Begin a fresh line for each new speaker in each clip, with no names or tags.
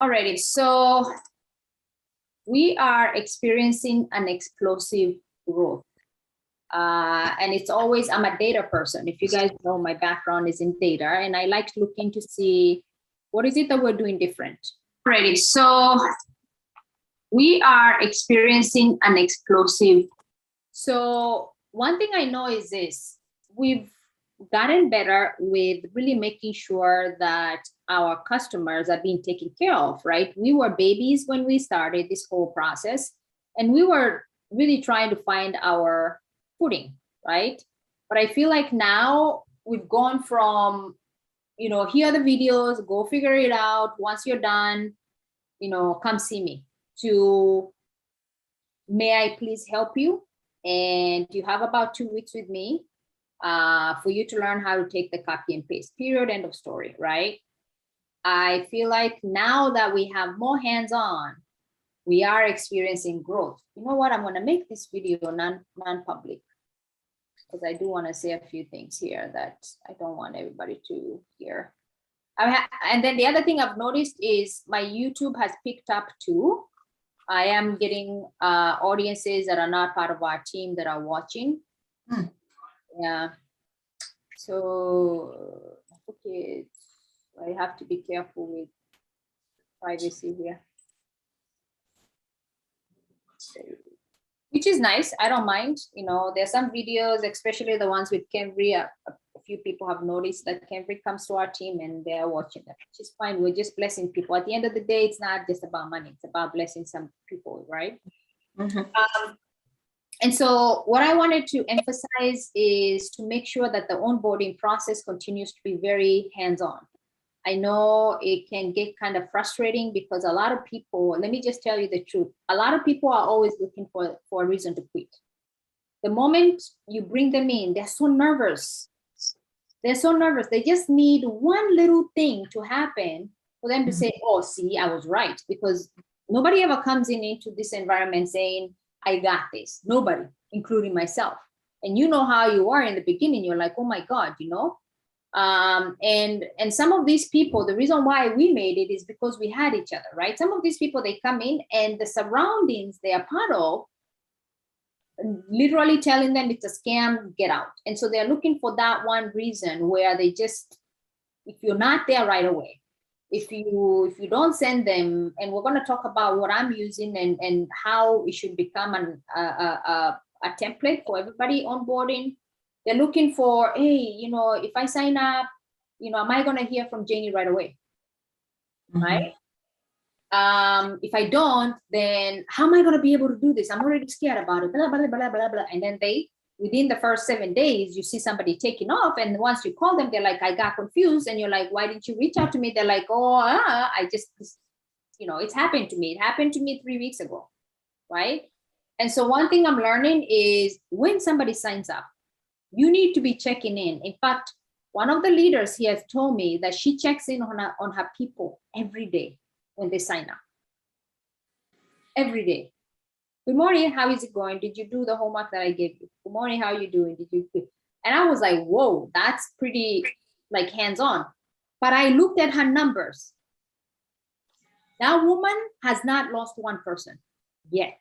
Alrighty, so we are experiencing an explosive growth. And it's always, I'm a data person. If you guys know, my background is in data, and I like looking to see what is it that we're doing different. Alrighty, so we are experiencing an explosive. So one thing I know is this: we've gotten better with really making sure that our customers are being taken care of, right? We were babies when we started this whole process, and we were really trying to find our footing, right? But I feel like now we've gone from, here are the videos, go figure it out. Once you're done, come see me, to may I please help you? And you have about 2 weeks with me for you to learn how to take the copy and paste, period, end of story, right? I feel like now that we have more hands-on, we are experiencing growth. You know what? I'm going to make this video non-public because I do want to say a few things here that I don't want everybody to hear. And then the other thing I've noticed is my YouTube has picked up too. I am getting audiences that are not part of our team that are watching. Yeah. So, okay, I have to be careful with privacy here. Which is nice. I don't mind. There's some videos, especially the ones with Cambry. A few people have noticed that Cambry comes to our team and they're watching them, which is fine. We're just blessing people. At the end of the day, it's not just about money. It's about blessing some people, right? Mm-hmm. And so what I wanted to emphasize is to make sure that the onboarding process continues to be very hands-on. I know it can get kind of frustrating because a lot of people, let me just tell you the truth, a lot of people are always looking for a reason to quit. The moment you bring them in, they're so nervous. They're so nervous. They just need one little thing to happen for them to say, oh, see, I was right. Because nobody ever comes into this environment saying, I got this. Nobody, including myself. And you know how you are in the beginning. You're like, oh my God, and some of these people, the reason why we made it is because we had each other, right? Some of these people, they come in and the surroundings they are part of literally telling them it's a scam, get out. And so they're looking for that one reason where they just, if you're not there right away, if you don't send them, and we're going to talk about what I'm using and how it should become a template for everybody onboarding. They're looking for, hey, if I sign up, am I going to hear from Janie right away? Mm-hmm. Right? If I don't, then how am I going to be able to do this? I'm already scared about it, blah, blah, blah, blah, blah. And then within the first 7 days, you see somebody taking off. And once you call them, they're like, I got confused. And you're like, why didn't you reach out to me? They're like, I just, it's happened to me. It happened to me 3 weeks ago, right? And so one thing I'm learning is when somebody signs up, you need to be checking in. In fact, one of the leaders here has told me that she checks in on her people every day when they sign up. Every day. Good morning, how is it going? Did you do the homework that I gave you? Good morning, how are you doing? Did you? And I was like, whoa, that's pretty like hands-on. But I looked at her numbers. That woman has not lost one person yet.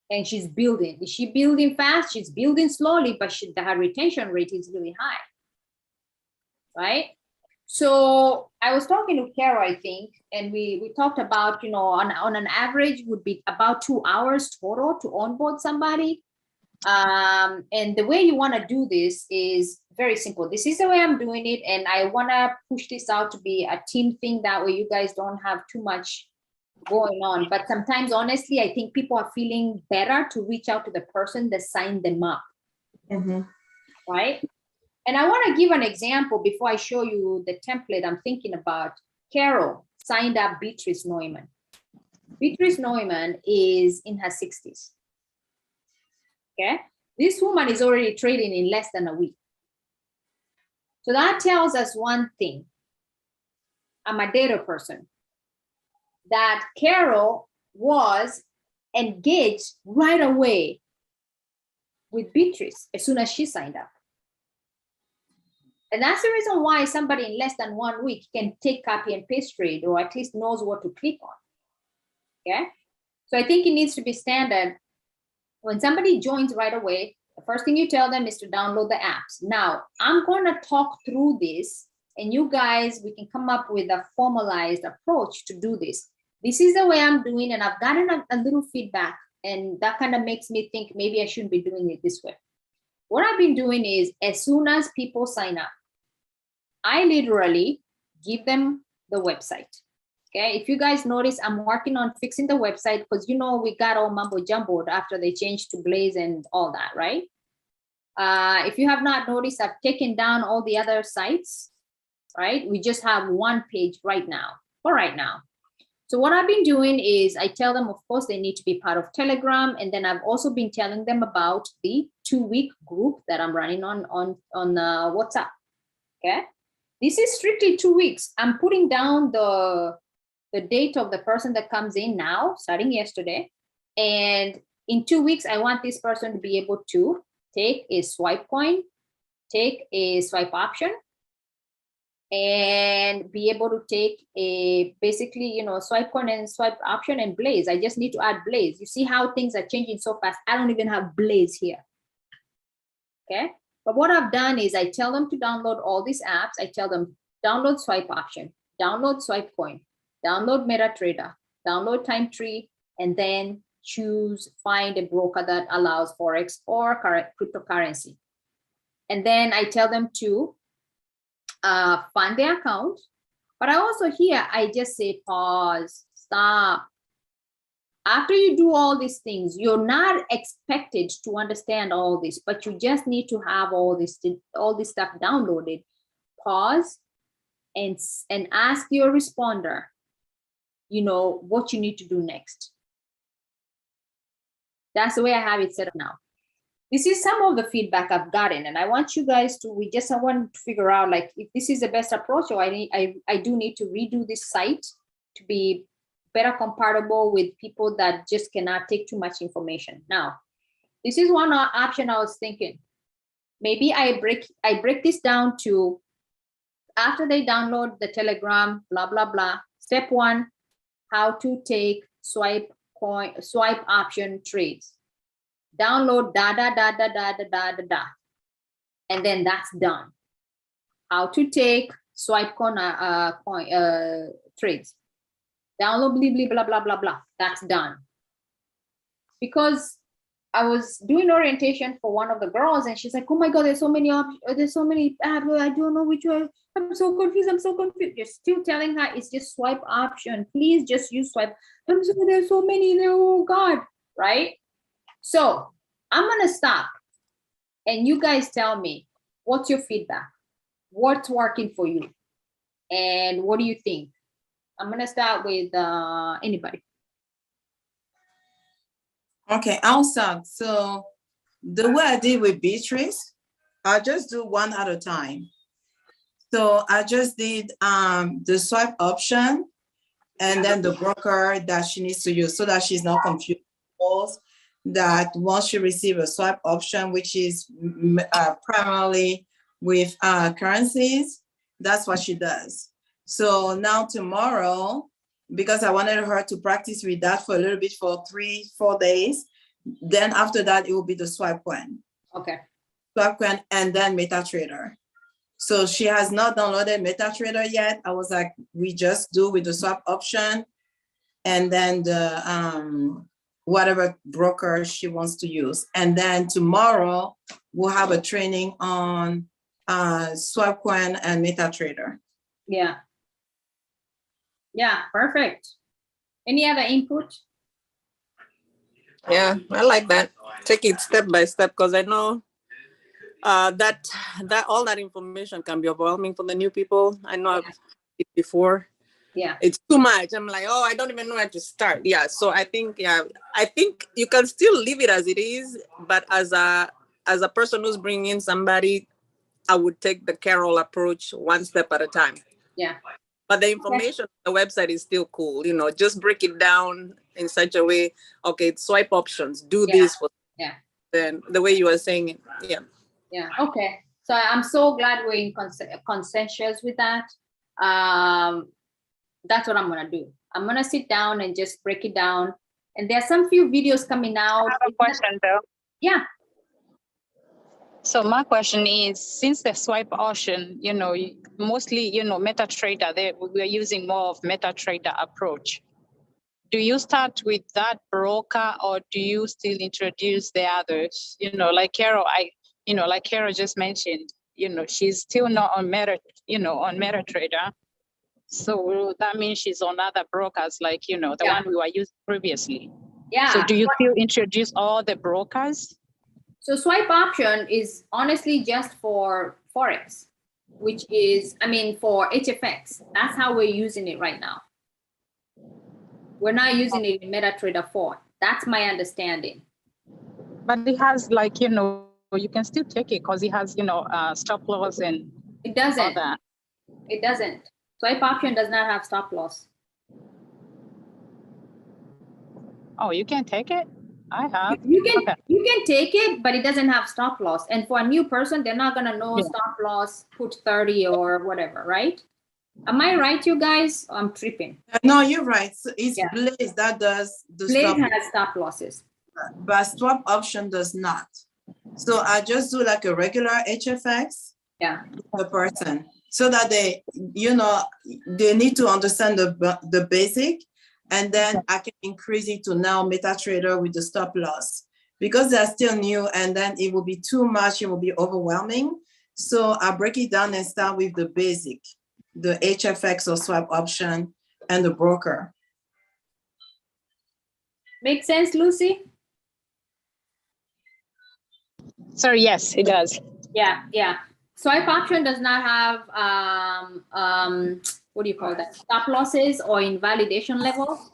And she's building. Is she building fast? She's building slowly, but her retention rate is really high, right? So I was talking to Carol, I think, and we talked about, on an average would be about 2 hours total to onboard somebody. And the way you want to do this is very simple. This is the way I'm doing it. And I want to push this out to be a team thing. That way you guys don't have too much going on. But sometimes, honestly, I think people are feeling better to reach out to the person that signed them up. Mm-hmm. Right? And I want to give an example before I show you the template I'm thinking about. Carol signed up Beatrice Neumann. Beatrice Neumann is in her 60s. Okay? This woman is already trading in less than a week. So that tells us one thing. I'm a data person. That Carol was engaged right away with Beatrice as soon as she signed up. And that's the reason why somebody in less than 1 week can take copy and paste trade, or at least knows what to click on. Okay. So I think it needs to be standard. When somebody joins right away, the first thing you tell them is to download the apps. Now, I'm going to talk through this, and you guys, we can come up with a formalized approach to do this. This is the way I'm doing, and I've gotten a little feedback, and that kind of makes me think maybe I shouldn't be doing it this way. What I've been doing is, as soon as people sign up, I literally give them the website. Okay, if you guys notice, I'm working on fixing the website because, you know, we got all mumbo jumboed after they changed to Blaze and all that, right? If you have not noticed, I've taken down all the other sites, right? We just have one page right now, for right now. So what I've been doing is I tell them, of course, they need to be part of Telegram. And then I've also been telling them about the 2-week group that I'm running on WhatsApp, okay? This is strictly 2 weeks. I'm putting down the date of the person that comes in now, starting yesterday. And in 2 weeks, I want this person to be able to take a swipe coin, take a swipe option, and be able to take a basically, you know, swipe coin and swipe option and Blaze. I just need to add Blaze. You see how things are changing so fast. I don't even have Blaze here. Okay. But what I've done is I tell them to download all these apps. I tell them download swipe option, download swipe coin, download MetaTrader, download TimeTree, and then choose, find a broker that allows Forex or cryptocurrency. And then I tell them to fund their account. But I also here, I just say pause, stop. After you do all these things, you're not expected to understand all this, but you just need to have all this stuff downloaded. Pause and ask your responder, you know, what you need to do next. That's the way I have it set up now. This is some of the feedback I've gotten, and I want you guys to, I want to figure out like if this is the best approach, or I do need to redo this site to be better compatible with people that just cannot take too much information. Now, this is one option I was thinking. Maybe I break this down to, after they download the Telegram, blah, blah, blah. Step 1, how to take swipe option trades. Download da. And then that's done. How to take swipe trades. Download blah, blah, blah, blah. That's done. Because I was doing orientation for one of the girls, and she's like, oh my God, there's so many options. There's so many apps. I don't know which one. I'm so confused. You're still telling her it's just swipe option. Please just use swipe. There's so many there. Oh God, right? So I'm going to stop. And you guys tell me, what's your feedback? What's working for you? And what do you think? I'm going to start with anybody.
Okay, I'll start. So the way I did with Beatrice, I just do one at a time. So I just did the swipe option and then the broker that she needs to use so that she's not confused. That once she receives a swipe option, which is primarily with currencies, that's what she does. So now tomorrow, because I wanted her to practice with that for a little bit for 3-4 days. Then after that, it will be the swipe coin.
Okay.
Swipe coin and then MetaTrader. So she has not downloaded MetaTrader yet. I was like, we just do with the swap option and then the whatever broker she wants to use. And then tomorrow we'll have a training on swipe coin and MetaTrader.
Yeah. Yeah, perfect. Any other input?
Yeah, I like that. Take it step by step, because I know that all that information can be overwhelming for the new people. I know I've done it before.
Yeah,
it's too much. I'm like, oh, I don't even know where to start. Yeah, so I think you can still leave it as it is, but as a person who's bringing in somebody, I would take the Carol approach one step at a time.
Yeah.
But the information on the website is still cool. You know, just break it down in such a way. Okay, swipe options. Do this for.
Yeah.
Then the way you were saying it. Yeah.
Yeah. Okay. So I'm so glad we're in consensus with that. That's what I'm gonna do. I'm gonna sit down and just break it down. And there's some few videos coming out.
I have a question though.
Yeah.
So my question is, since the swipe auction, mostly, MetaTrader, we're using more of MetaTrader approach. Do you start with that broker or do you still introduce the others? Like Carol, like Carol just mentioned, she's still not on on MetaTrader. So that means she's on other brokers, like, the one we were using previously.
Yeah.
So do you still introduce all the brokers?
So swipe option is honestly just for Forex, which is, for HFX. That's how we're using it right now. We're not using it in MetaTrader 4. That's my understanding.
But it has you can still take it because it has, stop loss and
it doesn't.
All that.
It doesn't. Swipe option does not have stop loss.
Oh, you can take it? I have.
You can take it, but it doesn't have stop loss. And for a new person, they're not gonna know stop loss, put 30 or whatever, right? Am I right, you guys? I'm tripping.
No, you're right. So it's Blaze that does the
Blaze
stop,
has stop losses.
but swap option does not. So I just do like a regular HFX per person, so that they need to understand the basic, and then I can increase it to now MetaTrader with the stop loss, because they're still new, and then it will be too much, it will be overwhelming. So I break it down and start with the basic, the HFX or swap option and the broker.
Make sense, Lucy?
Sorry, yes, it does.
Yeah. Swipe option does not have what do you call that? Stop losses or invalidation levels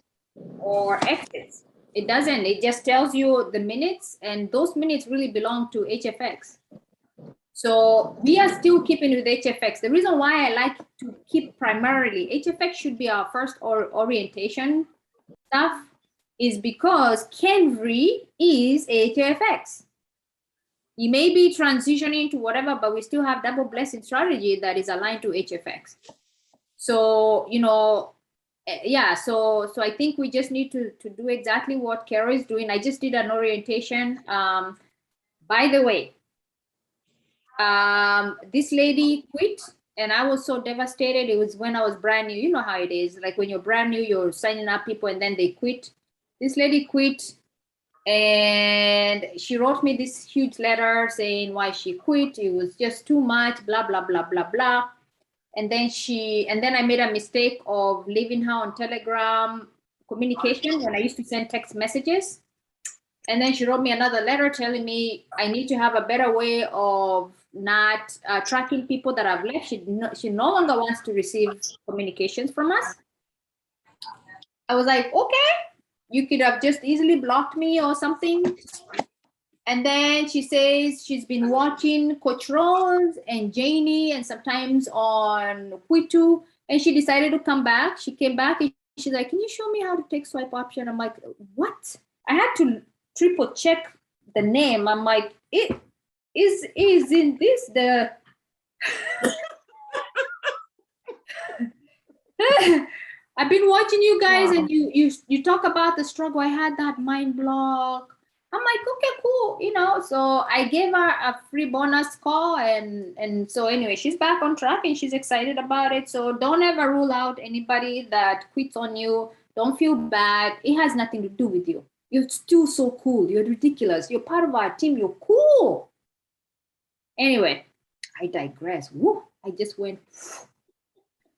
or exits. It doesn't. It just tells you the minutes, and those minutes really belong to HFX. So we are still keeping with HFX. The reason why I like to keep primarily HFX should be our first orientation stuff is because Kenvri is HFX. You may be transitioning to whatever, but we still have double blessing strategy that is aligned to HFX. So, so I think we just need to do exactly what Carol is doing. I just did an orientation. By the way, this lady quit and I was so devastated. It was when I was brand new. You know how it is. Like when you're brand new, you're signing up people and then they quit. This lady quit. And she wrote me this huge letter saying why she quit. It was just too much, blah, blah, blah, blah, blah. And then I made a mistake of leaving her on Telegram communication when I used to send text messages. And then she wrote me another letter telling me I need to have a better way of not tracking people that have left. She no longer wants to receive communications from us. I was like, okay. You could have just easily blocked me or something. And then she says she's been watching Coach Rose and Janie and sometimes on Kwitu. And she decided to come back. She came back and she's like, can you show me how to take swipe option? I'm like, what? I had to triple check the name. I'm like, is in this the... I've been watching you guys and you talk about the struggle. I had that mind block. I'm like, okay, cool, So I gave her a free bonus call and so anyway, she's back on track and she's excited about it. So don't ever rule out anybody that quits on you. Don't feel bad. It has nothing to do with you. You're still so cool. You're ridiculous. You're part of our team. You're cool. Anyway, I digress. Woo, I just went.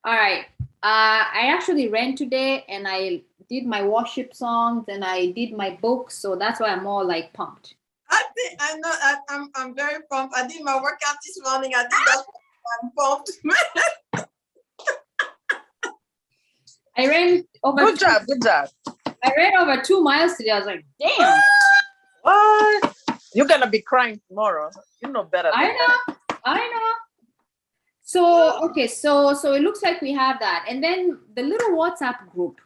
All right. I actually ran today and I did my worship songs and I did my books. So that's why I'm all like pumped.
I know I'm very pumped. I did my workout this morning. I did that. I'm pumped.
I ran over.
Good job.
I ran over 2 miles today. I was like, damn.
What? You're going to be crying tomorrow. You know better.
I know. So, okay, so it looks like we have that. And then the little WhatsApp group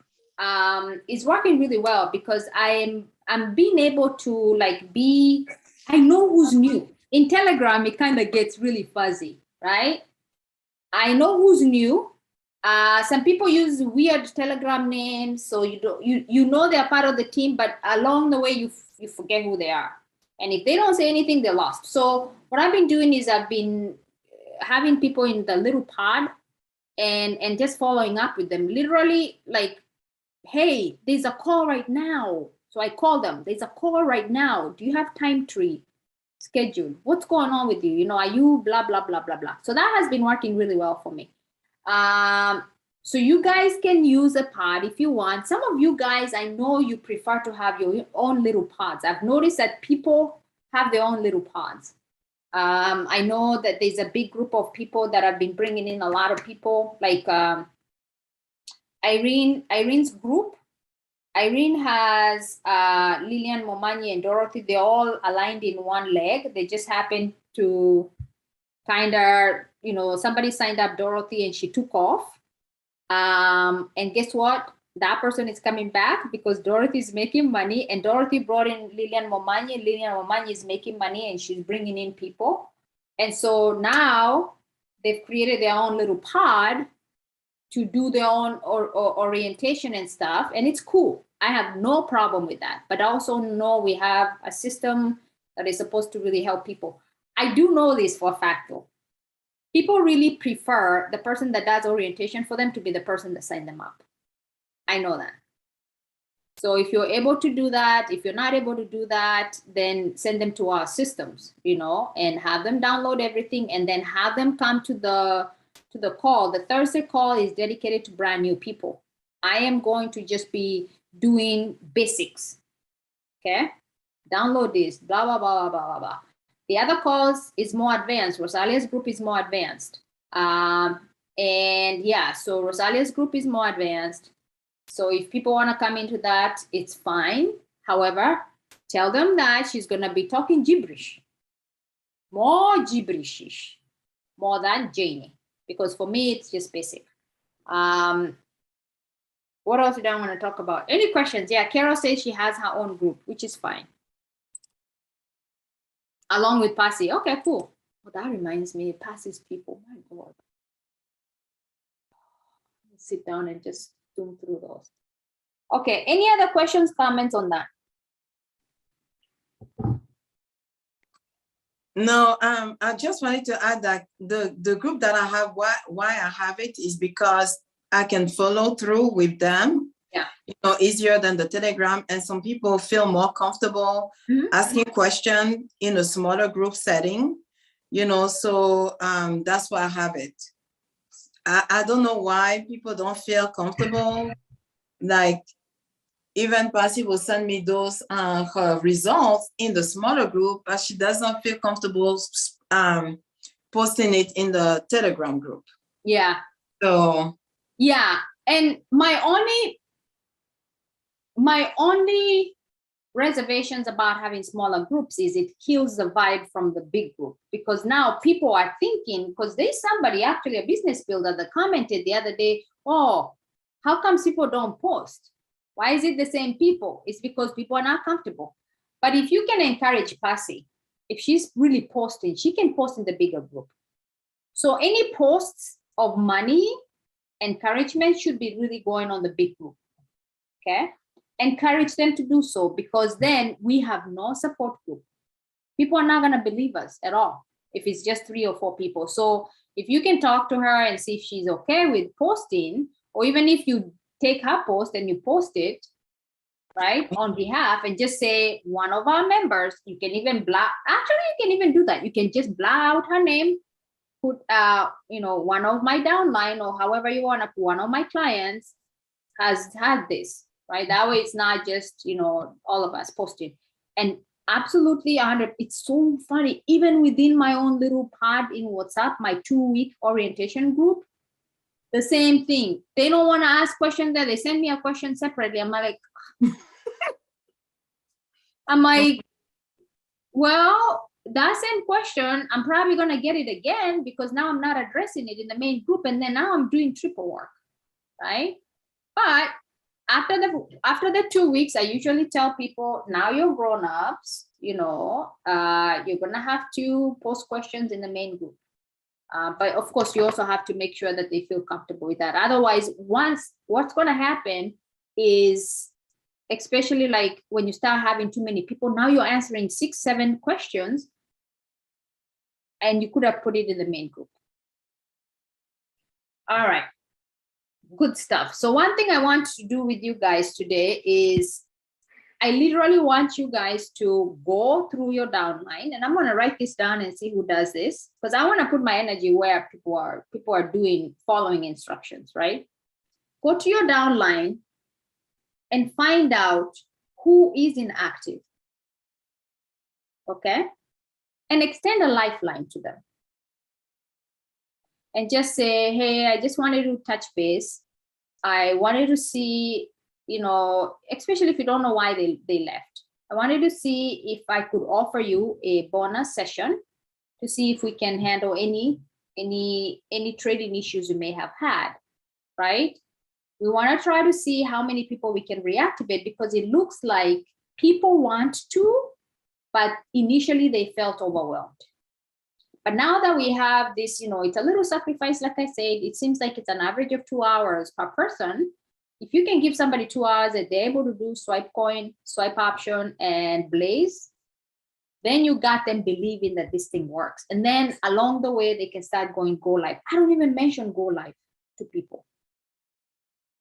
is working really well because I'm being able to I know who's new. in Telegram, it kind of gets really fuzzy, right? I know who's new. Some people use weird Telegram names, so you know they're part of the team, but along the way you forget who they are. And if they don't say anything, they're lost. So what I've been doing is I've been having people in the little pod and just following up with them. Literally, like, hey, there's a call right now. So I call them. There's a call right now. Do you have time tree scheduled? What's going on with you? You know, are you blah, blah, blah, blah, blah. So that has been working really well for me. So you guys can use a pod if you want. Some of you guys, I know you prefer to have your own little pods. I've noticed that people have their own little pods. I know that there's a big group of people that have been bringing in a lot of people, like Irene's group. Irene has Lillian, Momanyi, and Dorothy. They're all aligned in one leg. They just happen to kind of, you know, somebody signed up Dorothy and she took off. And guess what? That person is coming back because Dorothy is making money, and Dorothy brought in Lillian Momanyi. Lillian Momanyi is making money and she's bringing in people. And so now they've created their own little pod to do their own orientation and stuff. And it's cool. I have no problem with that. But I also know we have a system that is supposed to really help people. I do know this for a fact though. People really prefer the person that does orientation for them to be the person that signed them up. I know that. So if you're able to do that, if you're not able to do that, then send them to our systems, you know, and have them download everything and then have them come to the call. The Thursday call is dedicated to brand new people. I am going to just be doing basics. Okay. Download this, blah, blah, blah, blah, blah, blah. The other calls is more advanced. Rosalia's group is more advanced. And yeah, so Rosalia's group is more advanced. So if people want to come into that, it's fine. However, tell them that she's going to be talking gibberish, more gibberish, more than Janie, because for me, it's just basic. What else do I want to talk about? Any questions? Yeah, Carol says she has her own group, which is fine. Along with Passy. Okay, cool. Well, that reminds me, Passy's people, my God. Sit down and just zoom through those. Okay, any other questions, comments on that?
No, I just wanted to add that the group that I have, why I have it is because I can follow through with them.
Yeah.
You know, easier than the Telegram, and some people feel more comfortable asking questions in a smaller group setting, you know, so that's why I have it. I don't know why people don't feel comfortable. Like even Passy will send me those her results in the smaller group, but she does not feel comfortable posting it in the Telegram group.
Yeah.
So
yeah, and my only reservations about having smaller groups is it kills the vibe from the big group, because now people are thinking, because there's somebody, actually a business builder, that commented the other day, oh, how come people don't post? Why is it the same people? It's because people are not comfortable. But if you can encourage Passy, if she's really posting, she can post in the bigger group. So any posts of money, encouragement should be really going on the big group, okay? Encourage them to do so, because then we have no support group. People are not gonna believe us at all if it's just 3 or 4 people. So if you can talk to her and see if she's okay with posting, or even if you take her post and you post it, right, on behalf, and just say one of our members, you can even actually you can even do that. You can just blur out her name, put you know, one of my downline, or however you want to put, one of my clients has had this, right? That way it's not just, you know, all of us posted. And absolutely 100, it's so funny, even within my own little pod in WhatsApp, my 2-week orientation group, the same thing. They don't want to ask questions there. They send me a question separately. I'm like, well, that same question, I'm probably going to get it again, because now I'm not addressing it in the main group. And then now I'm doing triple work, right? But after the 2 weeks, I usually tell people, now you're grown-ups, you're gonna have to post questions in the main group. But of course, you also have to make sure that they feel comfortable with that. Otherwise, what's gonna happen is, especially like when you start having too many people, now you're answering 6, 7 questions, and you could have put it in the main group. All right, good stuff. So one thing I want to do with you guys today is I literally want you guys to go through your downline, and I'm going to write this down and see who does this, because I want to put my energy where people are following instructions, right? Go to your downline and find out who is inactive, okay? And extend a lifeline to them. And just say, hey, I just wanted to touch base. I wanted to see, especially if you don't know why they left. I wanted to see if I could offer you a bonus session to see if we can handle any trading issues you may have had, right? We want to try to see how many people we can reactivate, because it looks like people want to, but initially they felt overwhelmed. But now that we have this, it's a little sacrifice, like I said, it seems like it's an average of 2 hours per person. If you can give somebody 2 hours and they're able to do swipe coin, swipe option, and Blaze, then you got them believing that this thing works. And then along the way, they can start going go live. I don't even mention go live to people.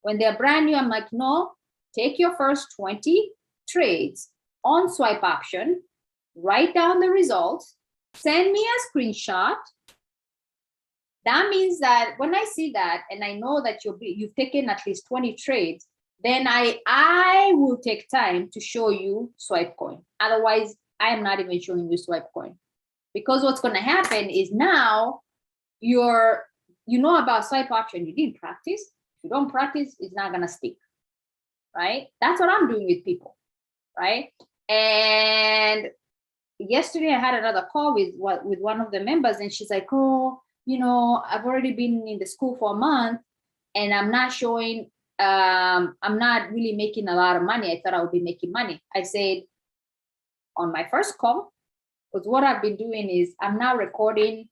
When they're brand new, I'm like, no, take your first 20 trades on swipe option, write down the results, send me a screenshot. That means that when I see that, and I know that you've taken at least 20 trades, then I will take time to show you swipe coin. Otherwise, I am not even showing you swipe coin, because what's going to happen is now you know about swipe option, you didn't practice. If you don't practice, it's not going to stick, right? That's what I'm doing with people, right? And yesterday I had another call with one of the members, and she's like, oh, I've already been in the school for a month and I'm not showing, I'm not really making a lot of money. I thought I would be making money. I said on my first call, because what I've been doing is I'm now recording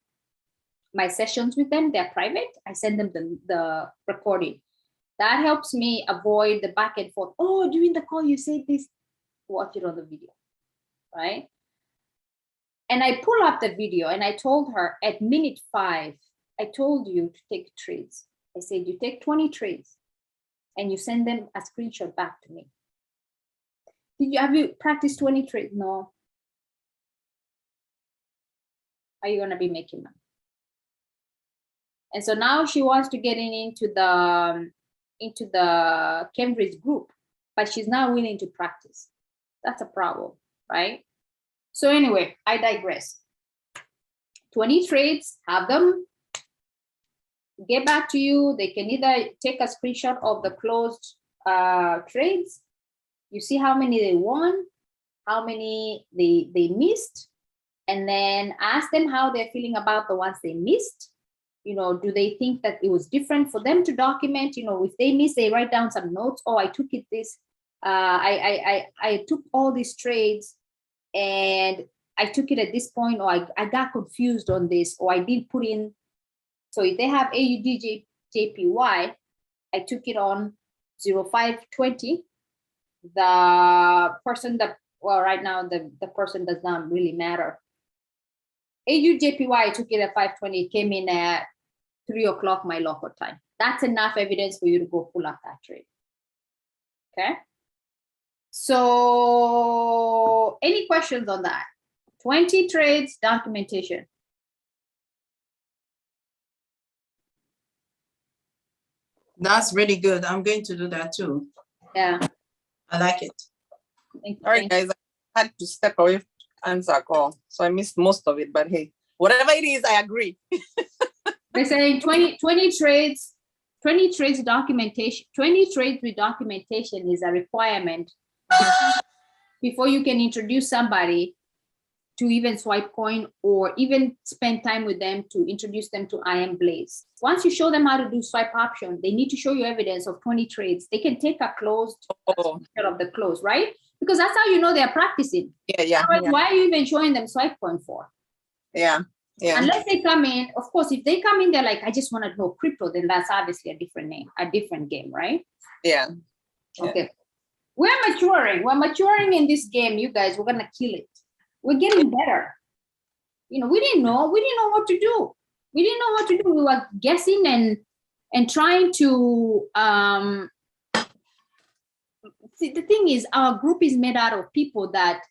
my sessions with them. They're private. I send them the recording. That helps me avoid the back and forth. Oh, during the call you said this, watch it on the video, right? And I pull up the video and I told her at minute 5, I told you to take trades. I said, you take 20 trades and you send them a screenshot back to me. Have you practiced 20 trades? No. Are you gonna be making money? And so now she wants to get into the Cambridge group, but she's not willing to practice. That's a problem, right? So anyway, I digress. 20 trades, have them get back to you. They can either take a screenshot of the closed trades. You see how many they won, how many they missed, and then ask them how they're feeling about the ones they missed. Do they think that it was different for them to document? If they miss, they write down some notes. Oh, I took it this. I took all these trades and I took it at this point, or I got confused on this, or I didn't put in. So if they have AUDJPY, I took it on 0520. The person right now, the person does not really matter. AUJPY, I took it at 520, it came in at 3 o'clock my local time. That's enough evidence for you to go pull up that trade. Okay. So any questions on that? 20 trades, documentation.
That's really good. I'm going to do that too.
Yeah.
I like it.
Thank you.
All right, guys, I had to step away to answer a call, so I missed most of it, but hey, whatever it is, I agree.
They're saying 20 trades, 20 trades documentation, 20 trades with documentation is a requirement before you can introduce somebody to even swipe coin or even spend time with them to introduce them to IM Blaze. Once you show them how to do swipe option, they need to show you evidence of 20 trades. They can take a closed of the close, right? because that's how you know they're practicing.
Yeah.
Otherwise, why are you even showing them swipe coin for?
Yeah.
Unless they come in, of course, if they come in, they're like, I just want to know crypto, then that's obviously a different name, a different game, right?
Yeah.
Okay. We're maturing in this game, you guys. We're gonna kill it. We're getting better. You know, we didn't know what to do. We were guessing and trying to see, the thing is, our group is made out of people that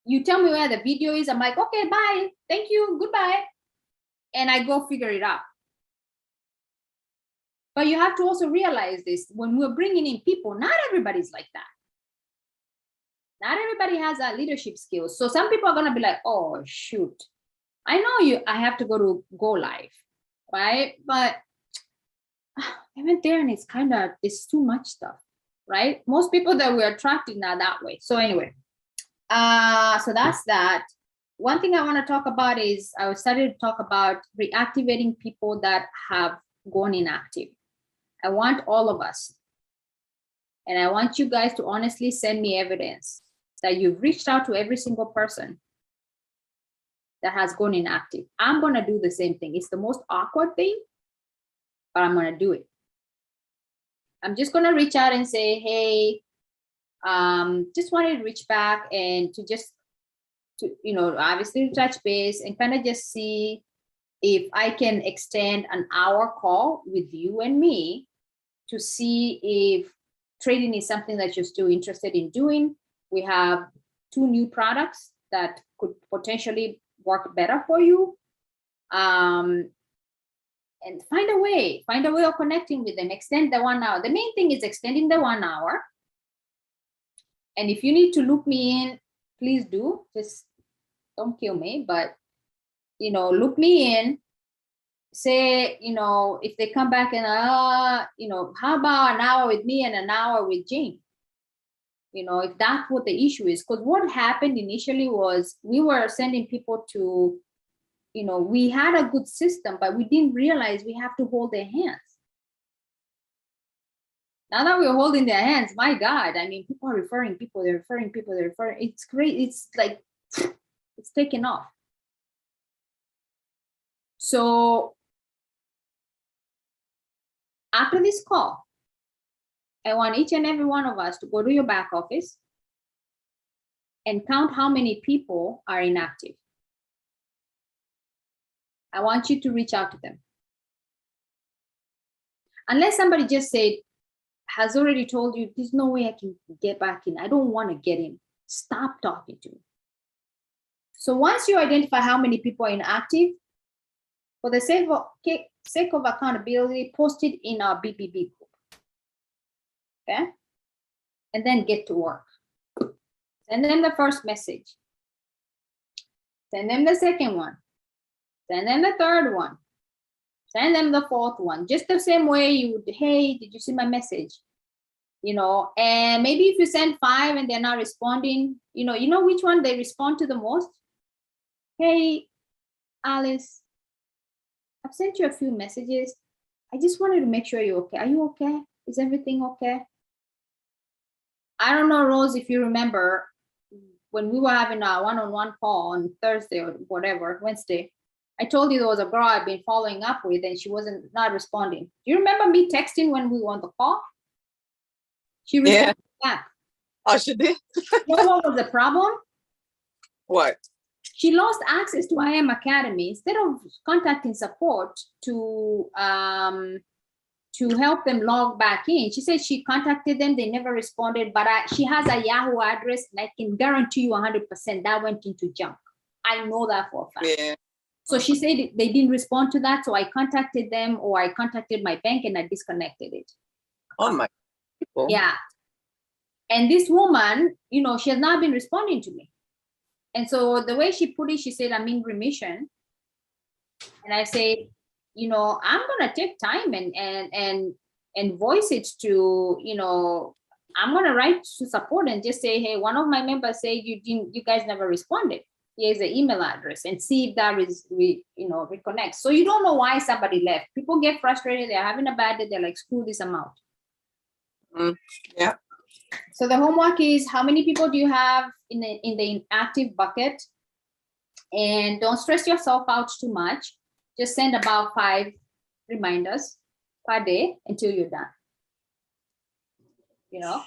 you tell me where the video is, I'm like, okay, bye, thank you, goodbye, and I go figure it out. But you have to also realize this, when we're bringing in people, not everybody's like that. Not everybody has that leadership skills. So some people are gonna be like, oh shoot, I know I have to go live, right? But I went there and it's too much stuff, right? Most people that we're attracting are that way. So anyway, so that's that. One thing I want to talk about is I started to talk about reactivating people that have gone inactive. I want all of us, and I want you guys to honestly send me evidence that you've reached out to every single person that has gone inactive. I'm going to do the same thing. It's the most awkward thing, but I'm going to do it. I'm just going to reach out and say, hey, just wanted to reach back and to obviously touch base and kind of just see if I can extend an hour call with you and me to see if trading is something that you're still interested in doing. We have 2 new products that could potentially work better for you. And find a way of connecting with them, extend the 1 hour. The main thing is extending the 1 hour. And if you need to loop me in, please do. Just don't kill me, but loop me in. Say, if they come back and how about an hour with me and an hour with Jane? If that's what the issue is. Because what happened initially was we were sending people to, we had a good system, but we didn't realize we have to hold their hands. Now that we're holding their hands, my God, I mean, people are referring people, they're referring people, they're referring. It's great. It's like, it's taken off. So after this call, I want each and every one of us to go to your back office and count how many people are inactive. I want you to reach out to them. Unless somebody just said, has already told you, there's no way I can get back in. I don't want to get in. Stop talking to me. So once you identify how many people are inactive, for the sake of accountability, post it in our BBB group. Okay? And then get to work. Send them the first message. Send them the second one. Send them the third one. Send them the fourth one. Just the same way you would, hey, did you see my message? And maybe if you send 5 and they're not responding, you know which one they respond to the most? Hey, Alice, I've sent you a few messages. I just wanted to make sure you're okay. Are you okay? Is everything okay? I don't know, Rose, if you remember when we were having a one-on-one call on Thursday or whatever, Wednesday, I told you there was a girl I've been following up with and she wasn't not responding. Do you remember me texting when we were on the call? She responded back.
Oh, she did?
You know what was the problem?
What?
She lost access to IM Academy. Instead of contacting support to help them log back in, she said she contacted them, they never responded, but she has a Yahoo address and I can guarantee you 100% that went into junk. I know that for a fact.
Yeah.
So she said they didn't respond to that, so I contacted them or I contacted my bank and I disconnected it.
Oh my people.
Yeah. And this woman, she has not been responding to me. And so the way she put it, she said, I'm in remission. And I said, I'm gonna take time and voice it to, I'm gonna write to support and just say, hey, one of my members say you guys never responded. Here's the email address and see if that reconnects. So you don't know why somebody left. People get frustrated, they're having a bad day, they're like, screw this amount.
Yeah.
So the homework is, how many people do you have in the inactive bucket? And don't stress yourself out too much. Just send about 5 reminders per day until you're done. You know,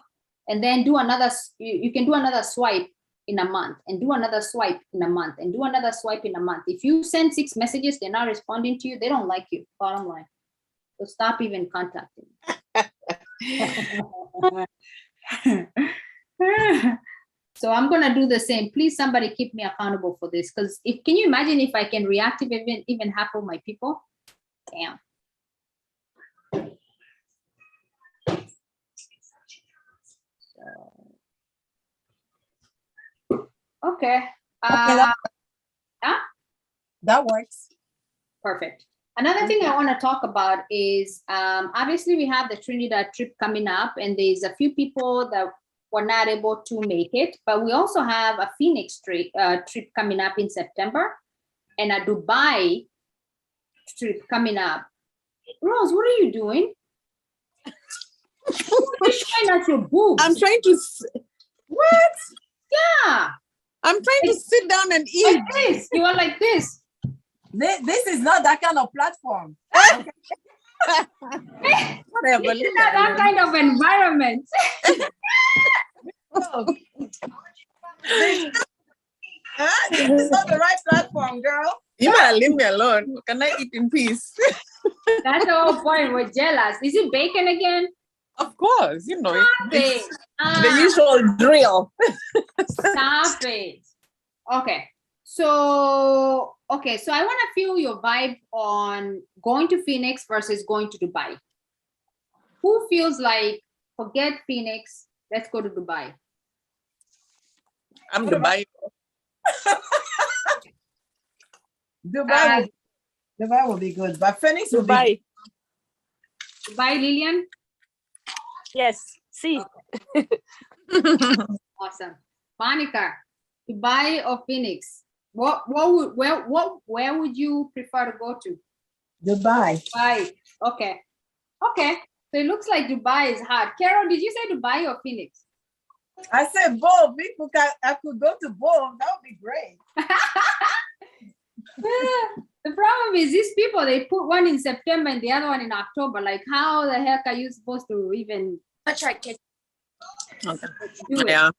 and then do another, you can do another swipe in a month, and do another swipe in a month, and do another swipe in a month. If you send 6 messages, they're not responding to you, they don't like you, bottom line. So stop even contacting. So I'm gonna do the same. Please, somebody keep me accountable for this, because can you imagine if I can reactivate even half of my people? Damn. Okay.
That works.
Perfect. Another thing I want to talk about is, obviously we have the Trinidad trip coming up, and there's a few people that were not able to make it, but we also have a Phoenix trip coming up in September, and a Dubai trip coming up. Rose, what are you doing? You're showing us your boobs.
I'm trying to. What?
Yeah.
I'm trying to sit down and eat.
Like this. You are like this.
This is not that kind of platform.
Whatever.
This is not that kind of environment.
This is not the right platform, girl.
You better leave me alone. Can I eat in peace?
That's the whole point. We're jealous. Is it bacon again?
Of course, you know
Stop
it's
it.
the usual drill.
Stop it. Okay. So I want to feel your vibe on going to Phoenix versus going to Dubai. Who feels like, forget Phoenix, let's go to Dubai?
I'm Dubai.
Dubai will be good, but Phoenix will be
Dubai.
Dubai, Lillian?
Yes. See.
Awesome. Monica, Dubai or Phoenix? Where would you prefer to go to?
Dubai.
Dubai. Okay. Okay. So it looks like Dubai is hard. Carol, did you say Dubai or Phoenix?
I said both. I could go to both. That would be great.
The problem is these people, they put one in September and the other one in October. Like, how the heck are you supposed to even
Okay.
do it?
Yeah.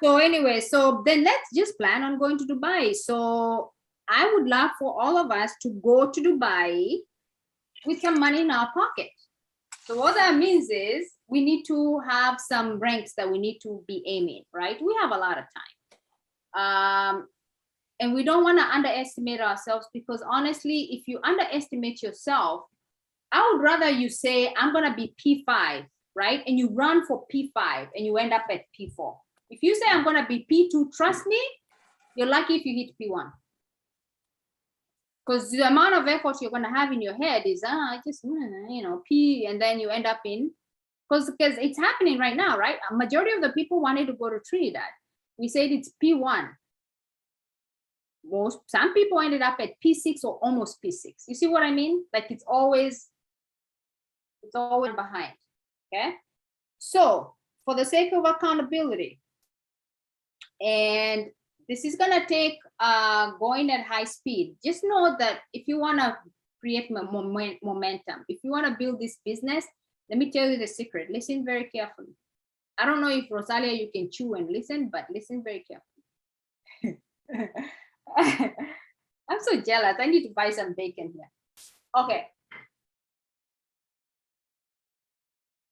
So anyway, so then let's just plan on going to Dubai. So I would love for all of us to go to Dubai with some money in our pocket. So what that means is we need to have some ranks that we need to be aiming, right? We have a lot of time. And we don't want to underestimate ourselves, because honestly, if you underestimate yourself, I would rather you say, I'm going to be P5, right? And you run for P5 and you end up at P4. If you say, I'm going to be P2, trust me, you're lucky if you hit P1. Because the amount of effort you're going to have in your head is, P, and then you end up in, because it's happening right now, right? A majority of the people wanted to go to Trinidad. We said it's P1. Some people ended up at P6 or almost P6. You see what I mean? Like it's always behind. Okay. So for the sake of accountability, and this is gonna take going at high speed. Just know that if you want to create momentum, if you want to build this business, let me tell you the secret. Listen very carefully. I don't know if Rosalia, you can chew and listen, but listen very carefully. I'm so jealous. I need to buy some bacon here. Okay.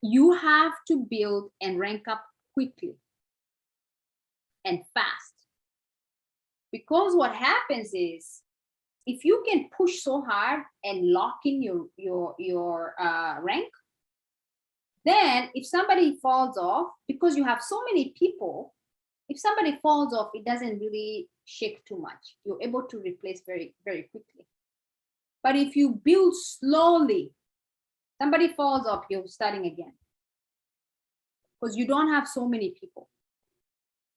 You have to build and rank up quickly and fast. Because what happens is, if you can push so hard and lock in your rank, then if somebody falls off, because you have so many people, if somebody falls off, it doesn't really shake too much. You're able to replace very, very quickly. But if you build slowly, somebody falls off, you're starting again. Because you don't have so many people.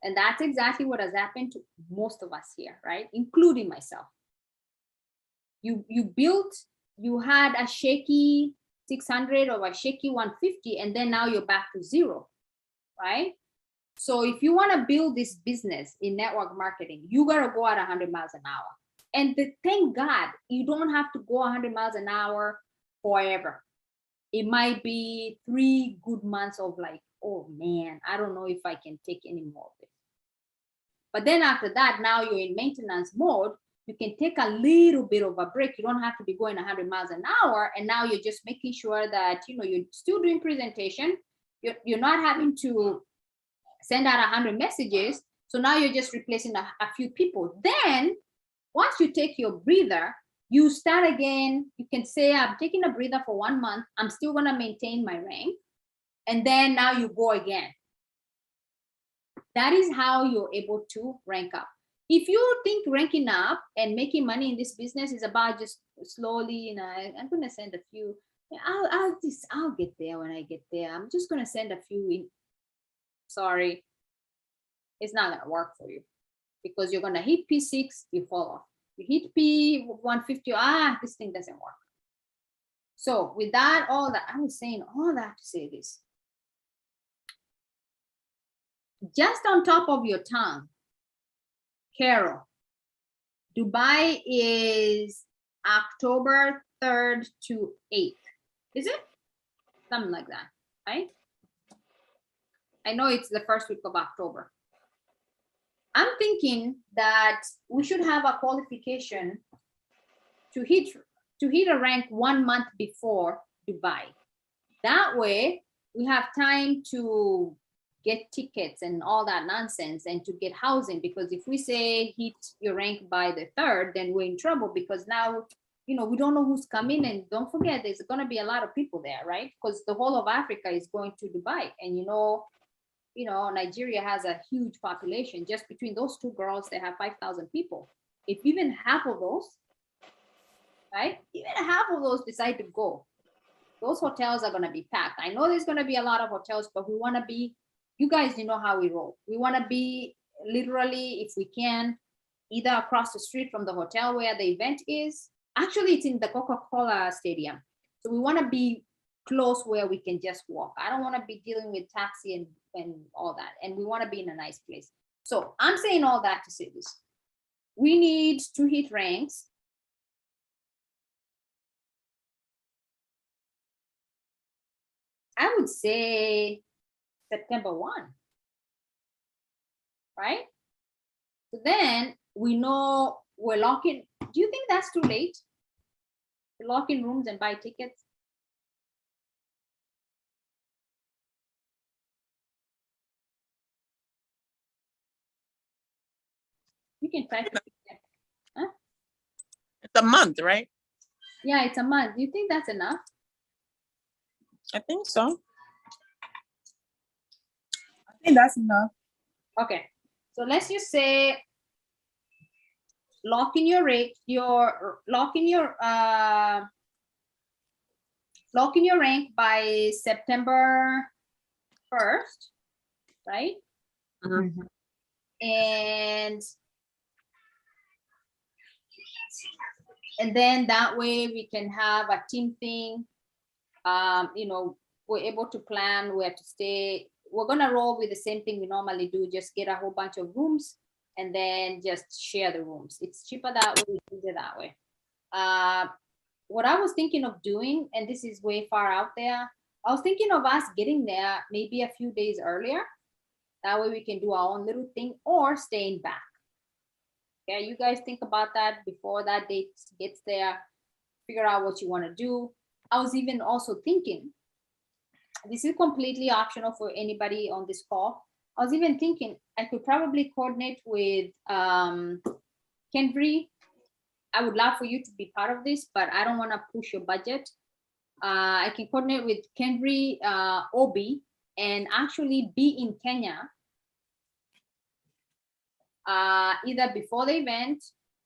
And that's exactly what has happened to most of us here, right? Including myself. You built, you had a shaky 600 or I shake you 150, and then now you're back to zero, right? So if you want to build this business in network marketing, you got to go at 100 miles an hour. And thank God, you don't have to go 100 miles an hour forever. It might be 3 good months of like, oh man, I don't know if I can take any more of this. But then after that, now you're in maintenance mode. You can take a little bit of a break. You don't have to be going 100 miles an hour. And now you're just making sure that, you know, you're still doing presentation. You're not having to send out 100 messages. So now you're just replacing a few people. Then once you take your breather, you start again. You can say, I'm taking a breather for 1 month. I'm still going to maintain my rank. And then now you go again. That is how you're able to rank up. If you think ranking up and making money in this business is about just slowly, you know, I'm going to send a few. I'll get there when I get there. I'm just going to send a few in. Sorry, it's not going to work for you, because you're going to hit P6, you fall off. You hit P150, this thing doesn't work. So with that, all that, I was saying all that to say this. Just on top of your tongue, Carol, Dubai is October 3rd to 8th. Is it? Something like that, right? I know it's the first week of October. I'm thinking that we should have a qualification to hit a rank 1 month before Dubai. That way we have time to get tickets and all that nonsense and to get housing, because if we say hit your rank by the 3rd, then we're in trouble, because now, you know, we don't know who's coming. And don't forget, there's going to be a lot of people there, right? Because the whole of Africa is going to Dubai, and you know, Nigeria has a huge population. Just between those two girls, they have 5,000 people. If even half of those, right? Even half of those decide to go, those hotels are going to be packed. I know there's going to be a lot of hotels, but we want to be, you guys, you know how we roll. We want to be literally, if we can, either across the street from the hotel where the event is. Actually, it's in the Coca-Cola Stadium. So we want to be close where we can just walk. I don't want to be dealing with taxi and all that. And we want to be in a nice place. So I'm saying all that to say this. We need to hit ranks. I would say September 1, right? So then we know we're locking. Do you think that's too late to lock in rooms and buy tickets? You can try to. Huh?
It's a month, right?
Yeah, it's a month. Do you think that's enough?
I think so.
I think that's enough.
Okay, so let's just say lock in your rank by September 1st, right?
Mhm.
And then that way we can have a team thing. You know, we're able to plan where to stay. We're gonna roll with the same thing we normally do, just get a whole bunch of rooms and then just share the rooms. It's cheaper that way, easier that way. What I was thinking of doing, and this is way far out there, I was thinking of us getting there maybe a few days earlier. That way we can do our own little thing, or staying back. Yeah, you guys think about that before that date gets there, figure out what you want to do. I was even also thinking, this is completely optional for anybody on this call. I was even thinking I could probably coordinate with Kendry. I would love for you to be part of this, but I don't want to push your budget. I can coordinate with Kendry, Obi, and actually be in Kenya either before the event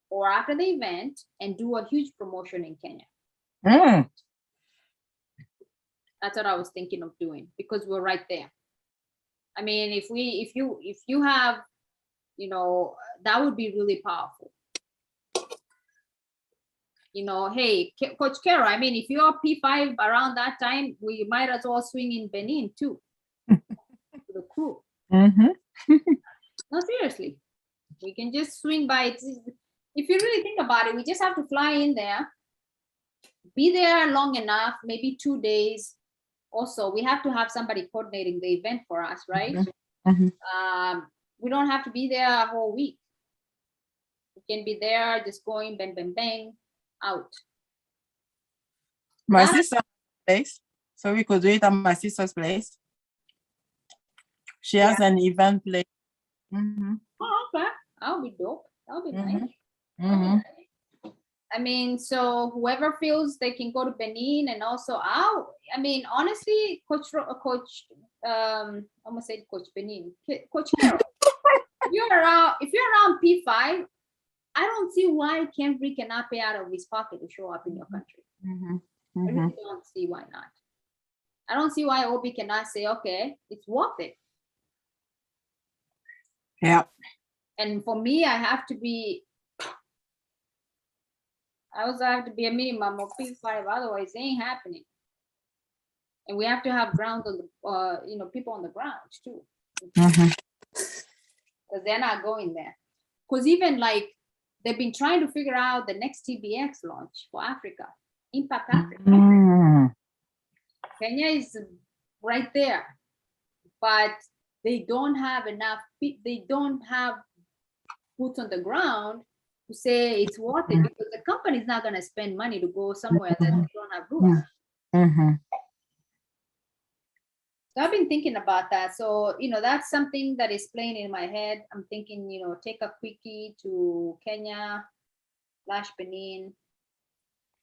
or after the event, and do a huge promotion in Kenya. That's what I was thinking of doing, because we're right there. I mean, if you have, you know, that would be really powerful. you know, hey, Coach Carol, I mean, if you're P5 around that time, we might as well swing in Benin too. To the crew.
Mhm.
No, seriously. We can just swing by. If you really think about it, we just have to fly in there, be there long enough, maybe 2 days. Also, we have to have somebody coordinating the event for us, right?
Mhm.
We don't have to be there a whole week. We can be there, just going bang, bang, bang, out.
My
That-
sister's place. So we could do it at my sister's place. She has an event place. Mhm.
Oh, okay. That'll be dope. That'll be nice.
Mhm.
I mean, so whoever feels they can go to Benin and also out. I mean, honestly, Coach, I almost said Coach Benin, Coach Carol. if you're around P5, I don't see why Kenry cannot pay out of his pocket to show up in your country.
Mhm.
I
Mhm.
really don't see why not. I don't see why Obi cannot say, okay, it's worth it.
Yeah.
And for me, I also have to be a minimum of P5, otherwise it ain't happening. And we have to have ground on the, people on the ground too,
Mhm.
because they're not going there. Because even like they've been trying to figure out the next TBX launch for Africa, Impact Africa.
Mhm.
Kenya is right there, but they don't have enough. They don't have boots on the ground to say it's worth it, because the company is not going to spend money to go somewhere that they don't have boots.
Mhm.
So I've been thinking about that. So, that's something that is playing in my head. I'm thinking, take a quickie to Kenya, Benin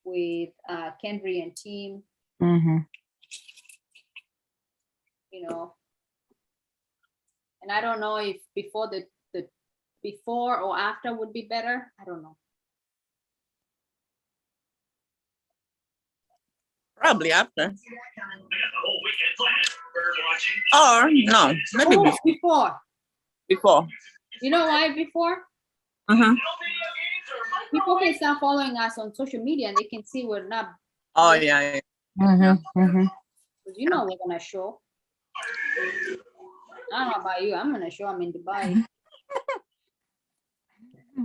with Kendry and team,
Mhm.
And I don't know if before or after would be better. I don't know.
Probably after. Or no, maybe
Oh, before.
before.
You know why before?
Mhm.
People can start following us on social media and they can see we're not,
Oh yeah.
Mhm. Mhm.
we're gonna show. I don't know about you. I'm gonna show I'm in Dubai.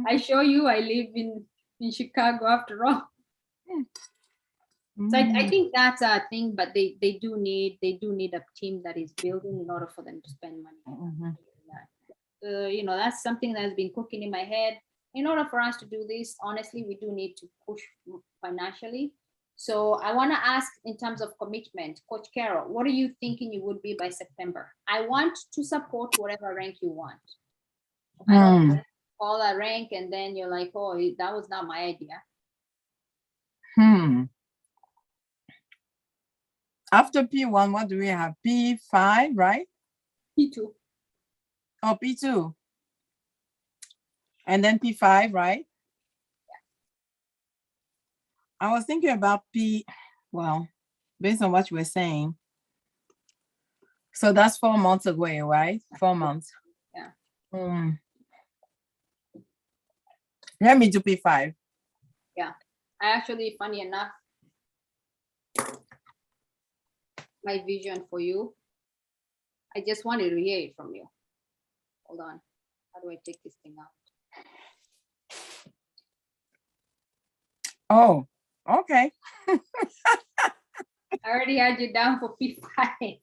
I show you I live in Chicago after all. So I think that's a thing, but they do need a team that is building in order for them to spend money.
Mhm.
That's something that's been cooking in my head. In order for us to do this, honestly, we do need to push financially. So I want to ask, in terms of commitment, Coach Carol, what are you thinking you would be by September? I want to support whatever rank you want. I don't call a rank and then you're like, oh, that was not my idea.
After P1, what do we have? P5, right?
P2.
Oh, P2. And then P5, right? I was thinking about well, based on what you were saying. So that's 4 months away, right? 4 months.
Yeah.
Let me do P5.
Yeah. I actually, funny enough, my vision for you, I just wanted to hear it from you. Hold on. How do I take this thing out?
Oh, okay.
I already had you down for P5.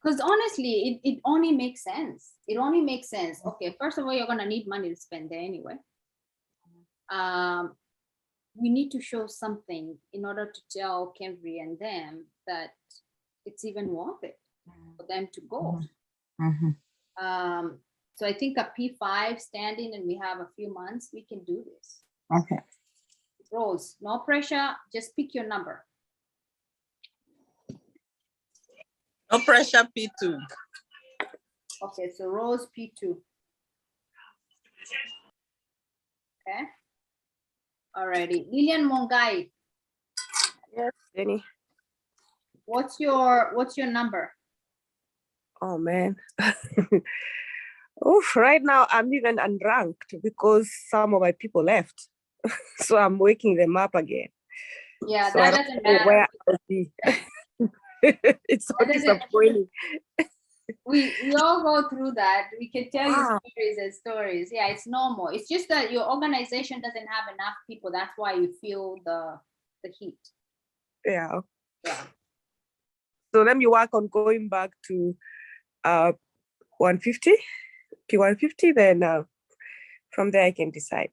Because honestly, it only makes sense. It only makes sense. Okay, first of all, you're gonna need money to spend there anyway. We need to show something in order to tell Kenry and them that it's even worth it for them to go. So I think a P5 standing and we have a few months, we can do this.
Okay.
Rose, no pressure, just pick your number.
No pressure, P2.
Okay, so Rose, P2. Okay. Alrighty. Lilian Mongai,
Yes, Jenny.
what's your number?
Oh man. Oof, right now I'm even unranked because some of my people left. So I'm waking them up again.
Yeah,
So I
that
don't
doesn't
know
matter.
where I'll be. It's so
That doesn't-
disappointing.
We all go through that. We can tell you
Wow.
stories and stories. Yeah, it's normal. It's just that your organization doesn't have enough people. That's why you feel the heat.
Yeah.
Yeah.
So let me work on going back to 150, P150. Then from there I can decide.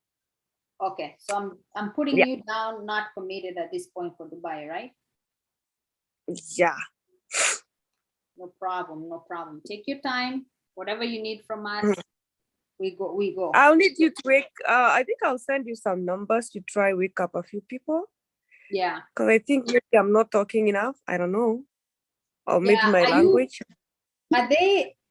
Okay, so I'm putting
Yeah.
you down, not committed at this point for Dubai, right?
Yeah.
No problem, no problem. Take your time. Whatever you need from us,
Mhm.
we go.
I'll need you to wake. I think I'll send you some numbers to try wake up a few people.
Yeah.
Because I think maybe I'm not talking enough. I don't know. Or maybe
Yeah,
my
are you-
language.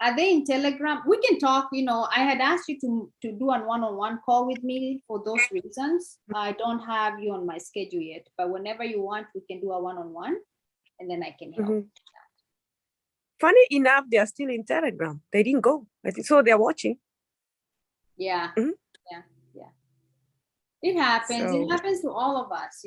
Are they in Telegram? We can talk, I had asked you to do a one-on-one call with me for those reasons. I don't have you on my schedule yet, but whenever you want, we can do a one-on-one and then I can help.
Mhm. Funny enough, they are still in Telegram. They didn't go. I think so. They're watching.
Yeah.
Mhm.
Yeah. It happens. It
So-
happens to all of us,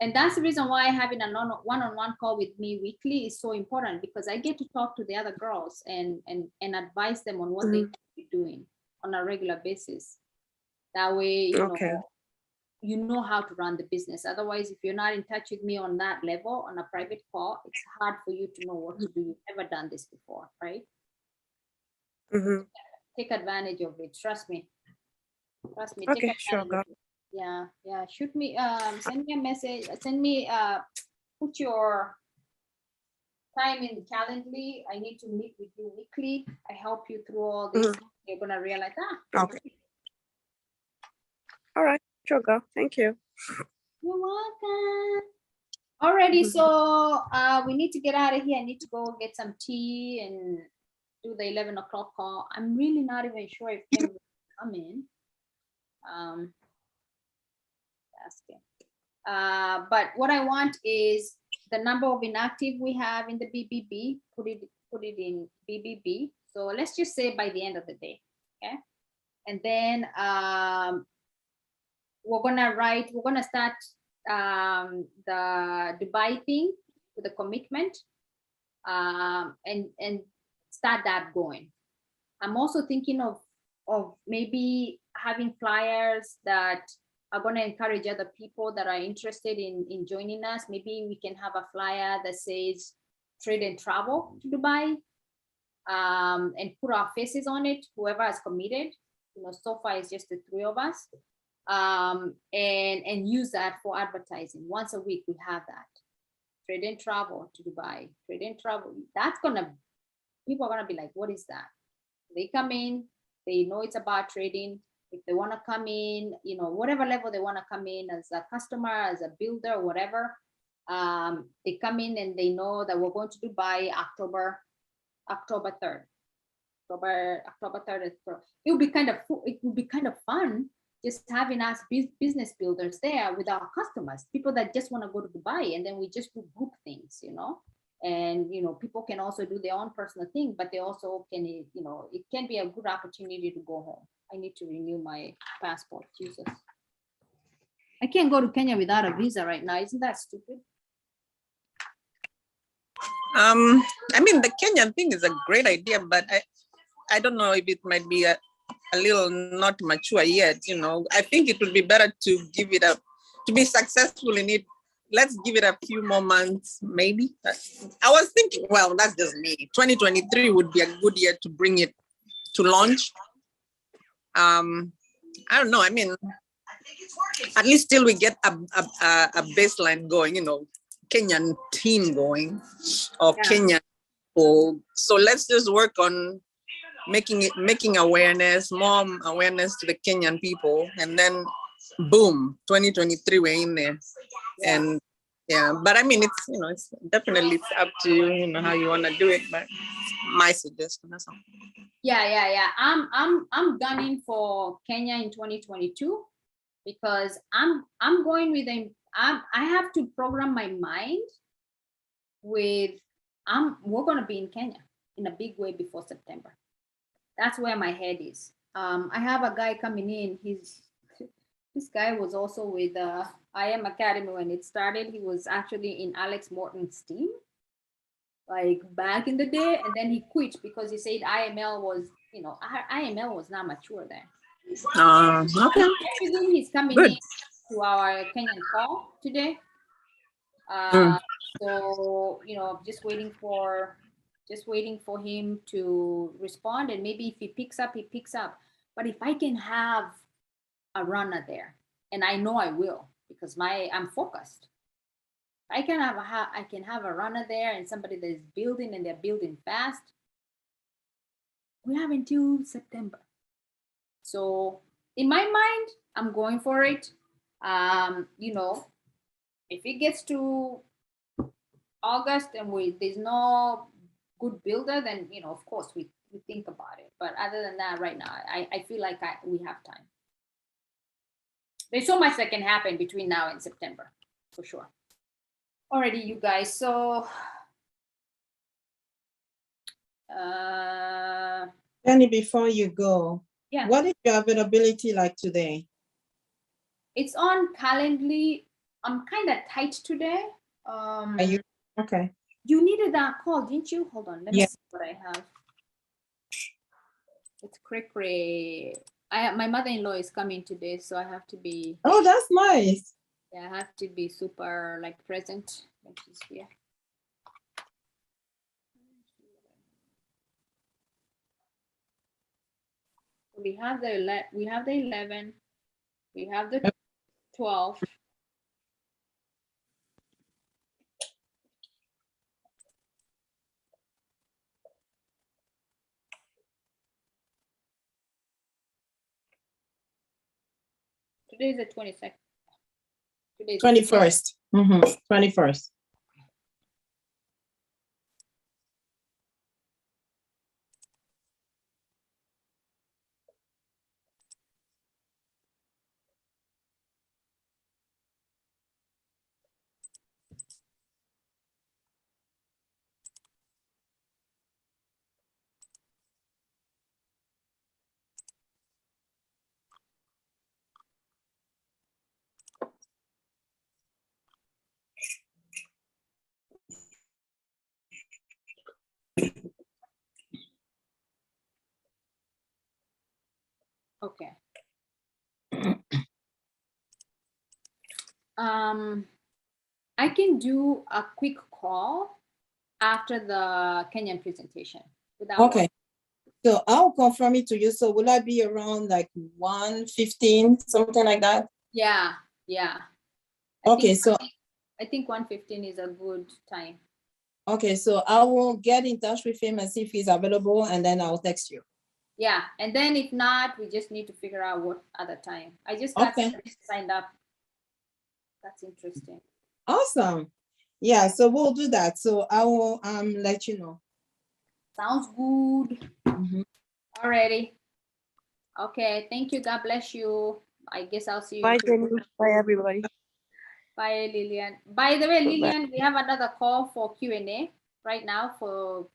and that's the reason why having a one-on-one call with me weekly is so important, because I get to talk to the other girls and advise them on what they should be doing on a regular basis. That way,
Okay.
you know how to run the business. Otherwise, if you're not in touch with me on that level, on a private call, it's hard for you to know what to do. You've never done this before, right?
Mhm.
Take advantage of it. Trust me. Take
Okay, sure,
advantage
girl.
of it. Yeah. Shoot me, send me a message, put your time in Calendly. I need to meet with you weekly. I help you through all this. You're gonna realize,
Okay. All right, sure, girl. Thank you.
you're welcome. Alrighty, so we need to get out of here. I need to go get some tea and do the 11 o'clock call. I'm really not even sure if Kim will come in. Asking. But what I want is the number of inactive we have in the BBB, put it in BBB. So let's just say by the end of the day, okay? And then we're gonna start the Dubai thing with the commitment and start that going. I'm also thinking of maybe having flyers that are going to encourage other people that are interested in joining us. Maybe we can have a flyer that says trade and travel to Dubai, and put our faces on it, whoever has committed. So far it's just the three of us, and use that for advertising. Once a week we have that. Trade and travel to Dubai, trade and travel. People are gonna be like, what is that? They come in, they know it's about trading. If they want to come in, whatever level they want to come in, as a customer, as a builder, whatever, they come in and they know that we're going to Dubai October 3rd. October 3rd. It would be kind of fun just having us business builders there with our customers, people that just want to go to Dubai, and then we just do group things, and people can also do their own personal thing, but they also can, it can be a good opportunity to go home. I need to renew my passport. Jesus, I can't go to Kenya without a visa right now. Isn't that stupid?
I mean, the Kenyan thing is a great idea, but I don't know if it might be a little not mature yet. I think it would be better to give it to be successful in it. Let's give it a few more months, maybe. I was thinking, well, that's just me. 2023 would be a good year to bring it to launch. I don't know. I mean, at least till we get a baseline going, Kenyan team going, or
Yeah.
Kenyan people. So let's just work on making awareness, more awareness to the Kenyan people, and then boom, 2023 we're in there.
Yeah.
And yeah, but I mean, it's it's definitely up to you, how you want to do it. But my suggestion, that's all.
Yeah. I'm gunning for Kenya in 2022 because I'm going with them. I have to program my mind with we're gonna be in Kenya in a big way before September. That's where my head is. I have a guy coming in. This guy was also with IM Academy when it started. He was actually in Alex Morton's team, like back in the day, and then he quit because he said IML was, IML was not mature then.
Okay.
Everything he's coming
Good.
in to our Kenyan call today.
Mm.
So just waiting for him to respond, and maybe if he picks up, he picks up. But if I can have a runner there, and I know I will because I'm focused. I can have a runner there and somebody that is building and they're building fast. We have until September. So in my mind, I'm going for it. If it gets to August and there's no good builder, then of course we think about it. But other than that, right now, I feel like we have time. There's so much that can happen between now and September, for sure. Alrighty, you guys. So,
Penny, before you go,
yeah,
what is your availability like today?
it's on Calendly. I'm kind of tight today.
Are you okay?
You needed that call, didn't you? Hold on, let me
Yeah.
see what I have. It's cray. My mother-in-law is coming today, so I have to be.
Oh, that's nice.
Yeah, I have to be super present when she's here. We have the 11, we have the 12. Today is the 22nd. Today is
21st. 21st.
Okay. I can do a quick call after the Kenyan presentation.
Okay. So I'll confirm it to you. So will I be around like 1:15, something like that?
Yeah.
Okay,
I think 1:15 is a good time.
Okay, so I will get in touch with him and see if he's available, and then I'll text you.
Yeah, and then if not, we just need to figure out what other time. I just got signed up. That's interesting.
Awesome. Yeah, so we'll do that. So I will let you know.
Sounds good. Alrighty. Okay, thank you. God bless you. I guess I'll see you.
Bye, Jenny. Bye, everybody.
Bye, Lillian. By the way, Lillian, we have another call for Q&A right now for